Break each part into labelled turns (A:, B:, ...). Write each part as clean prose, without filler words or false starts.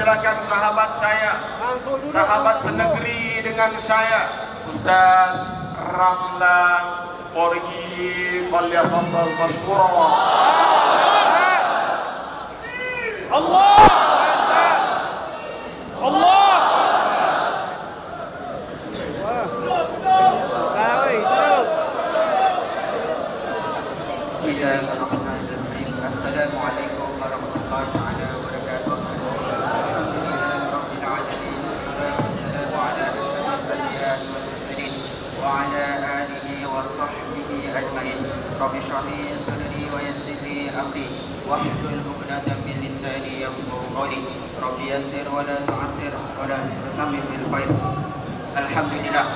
A: mempersilakan sahabat saya, sahabat senegeri dengan saya, Ustaz Ramlan Porgi falyatafadhal mashkura. Allah Allah.
B: Assalamualaikum warahmatullahi wabarakatuh. Alhamdulillahirabbil alamin. Wassalamu ala asyrafil mursalin wa ala alihi wa sahbihi ajmain. Rabbi shrah li sadri wa yassir li amri wahlul 'uqdatam min lisani yafqahu qawli. Rabbi yassir wa la tu'assir wa la tu'ammil bil khair. Alhamdulillah.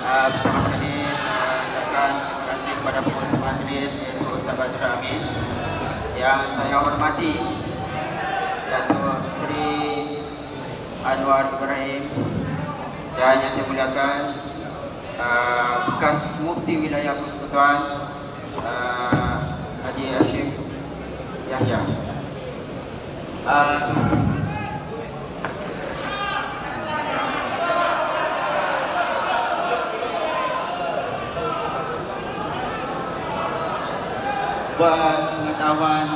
B: Pertama kali saya terima kasih kepada penghulu majlis yaitu Ustaz Badrul Amin yang saya hormati, Datuk Seri Anwar Ibrahim, dan yang saya muliakan bekas Mufti Wilayah Persekutuan Haji Hashim Yahya. Buat pengetahuan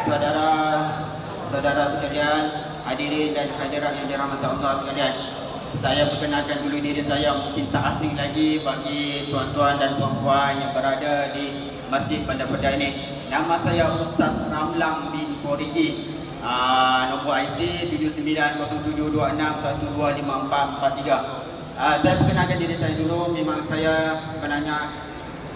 B: saudara-saudara sekalian, hadirin dan hadirat yang dirahmati Allah sekalian, saya perkenalkan dulu diri saya, mungkin tak asing lagi bagi tuan-tuan dan puan-puan yang berada di Masjid Bandar Perdana ini. Nama saya Ustaz Ramlan bin Porigi, nombor IC 790726125443. Saya perkenalkan diri saya dulu. Memang saya sebenarnya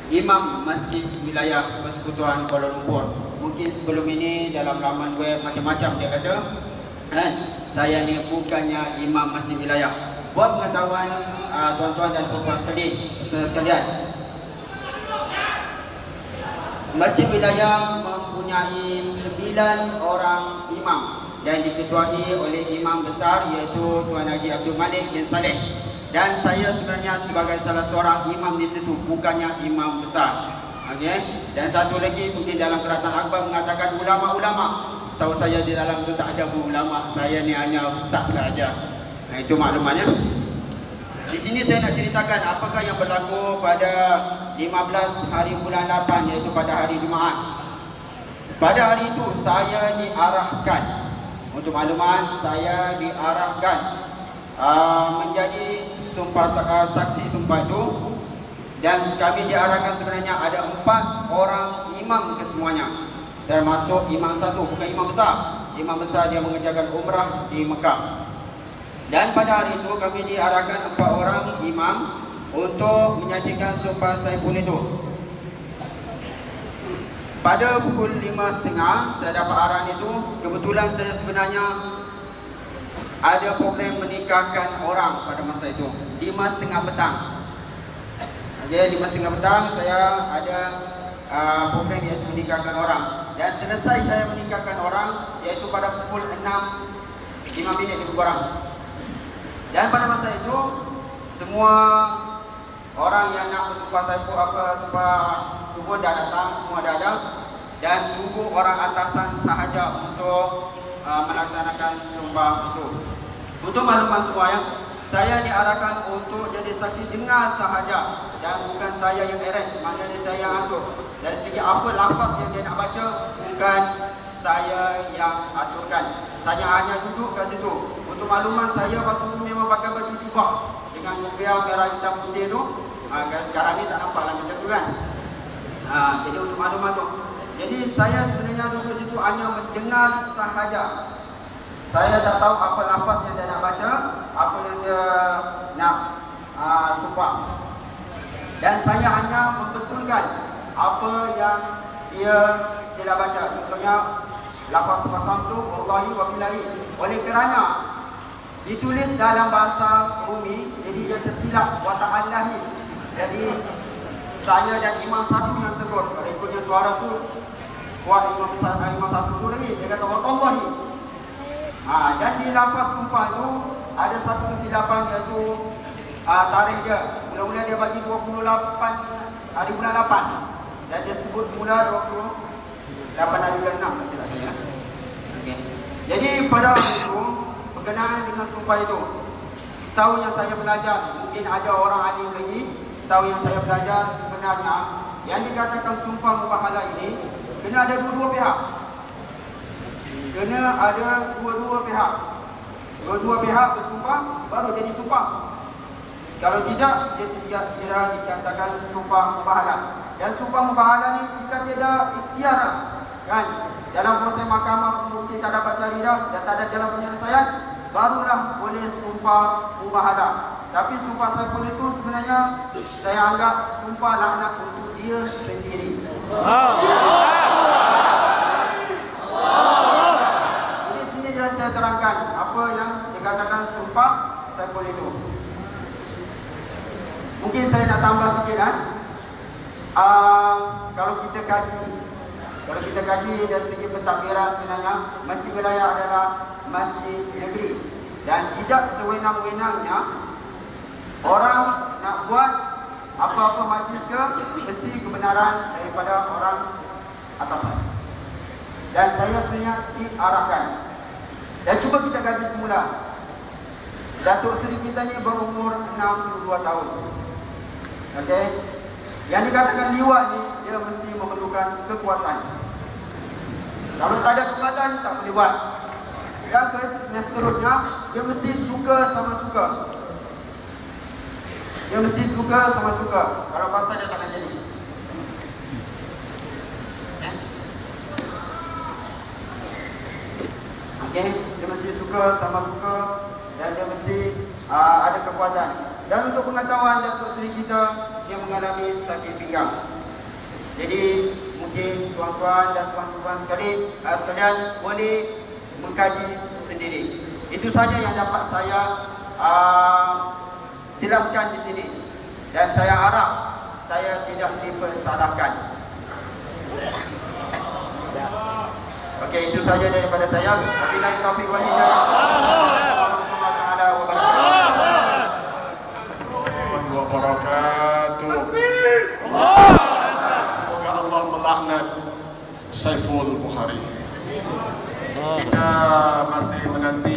B: Imam Masjid Wilayah Persekutuan Kuala Lumpur. Mungkin sebelum ini dalam laman web macam-macam dia kata saya ni bukannya Imam Masjid Wilayah. Buat pengetahuan tuan-tuan dan puan-puan sekalian, Masjid Wilayah mempunyai 9 orang imam yang diketuai oleh imam besar iaitu Tuan Haji Abdul Malik bin Saleh. Dan saya sebenarnya sebagai salah seorang imam di situ, bukannya imam besar. Okey. Dan satu lagi, mungkin dalam kerajaan akbar mengatakan ulama-ulama. Tahu saya di dalam itu tak ada ulama. Saya ni hanya ustaz saja. Itu maklumannya. Di sini saya nak ceritakan apakah yang berlaku pada 15 hari bulan 8, iaitu pada hari Jumaat. Pada hari itu saya diarahkan, untuk makluman, saya diarahkan menjadi saksi sumpah itu, dan kami diarahkan sebenarnya ada 4 orang imam kesemuanya, termasuk imam satu, bukan imam besar. Imam besar dia mengerjakan umrah di Mekah. Dan pada hari itu kami diarahkan 4 orang imam untuk menyaksikan sumpah Saiful itu. Pada pukul 5.30 saya dapat arahan itu. Kebetulan saya sebenarnya ada program menikahkan orang pada masa itu 5.30 petang. Jadi 5.30 petang saya ada program iaitu menikahkan orang. Dan selesai saya menikahkan orang iaitu pada pukul 6.05 lebih kurang. Dan pada masa itu semua orang yang nak bersumpah Saiful semua dah datang, semua dah ada, dan tunggu orang atasan sahaja untuk melaksanakan sumpah itu. Untuk makluman semua ya, saya diarahkan untuk jadi saksi dengar sahaja dan bukan saya yang arrange, maknanya saya yang atur. Dari segi apa lafaz yang dia nak baca, bukan saya yang aturkan. Saya hanya duduk kat situ. Untuk makluman, saya waktu itu memang pakai baju jubah dengan muka merah hitam putih tu. Sekarang ni tak nampak lah macam tu kan. Jadi untuk makluman tu, jadi saya sebenarnya duduk situ hanya mendengar sahaja. Saya tak tahu apa lafaz yang dia nak baca, apa yang dia nak sumpah. Dan saya hanya membetulkan apa yang dia tidak baca. Contohnya lafaz qasam tu wallahi wa billahi. Oleh kerana ditulis dalam bahasa Rumi, jadi dia tersilap wa ta'allahi. Jadi saya dan imam satu yang tegur. Kalau ikutnya suara tu kuat imam satu tu lagi, dia kata wallahi. Dan di lafaz sumpah tu ada satu kesilapan, iaitu tarikh dia. Mula-mula dia bagi 28 hari bulan 8 dan dia sebut mula 28 hari bulan 6. Okay. Jadi pada waktu itu, berkenaan dengan sumpah itu, kisah yang saya belajar, mungkin ada orang alim lagi, kisah yang saya belajar sebenarnya, yang dikatakan sumpah mubahalah ini, kena ada dua-dua pihak. Kena ada dua-dua pihak. Dua-dua pihak bersumpah, baru jadi sumpah. Kalau tidak, dia tidak kira dikatakan sumpah mubahalah. Dan sumpah mubahalah ni jika tiada ikhtiar, kan? Dalam proses mahkamah bukti tak dapat cari dah dan tak ada jalan penyelesaian, barulah boleh sumpah mubahalah. Tapi sumpah Saiful itu sebenarnya saya anggap sumpah laknat untuk dia sendiri. Jadi sini saya terangkan apa yang dikatakan sumpah Saiful itu. Mungkin saya nak tambah sikit kan. Kalau kita kaji dari segi pentadbiran, sebenarnya masjid wilayah adalah masjid negeri dan tidak sewenang-wenangnya orang nak buat apa-apa masjid ke mesti kebenaran daripada orang atasan. Dan saya sebenarnya diarahkan. Dan cuba kita kaji semula. Datuk Seri kita ni berumur 62 tahun. Okey. Yang dikatakan liwat ni, dia mesti memerlukan kekuatan. Kalau tak ada kekuatan, tak boleh buat. Dan seterusnya, dia mesti suka sama suka. Dia mesti suka sama suka. Kalau pasal dia tak nak jadi. Okey, dia mesti suka sama suka dan dia mesti ada kekuatan. Dan untuk pengetahuan Datuk Seri kita, dia mengalami sakit pinggang. Jadi mungkin tuan-tuan dan tuan-tuan sekalian boleh mengkaji sendiri. Itu saja yang dapat saya jelaskan di sini. Dan saya harap saya tidak dipersalahkan. Okey, itu saja daripada saya. Wabillahi taufiq wal hidayah.
A: Semoga Allah melaknat Saiful Bukhari. Kita masih menanti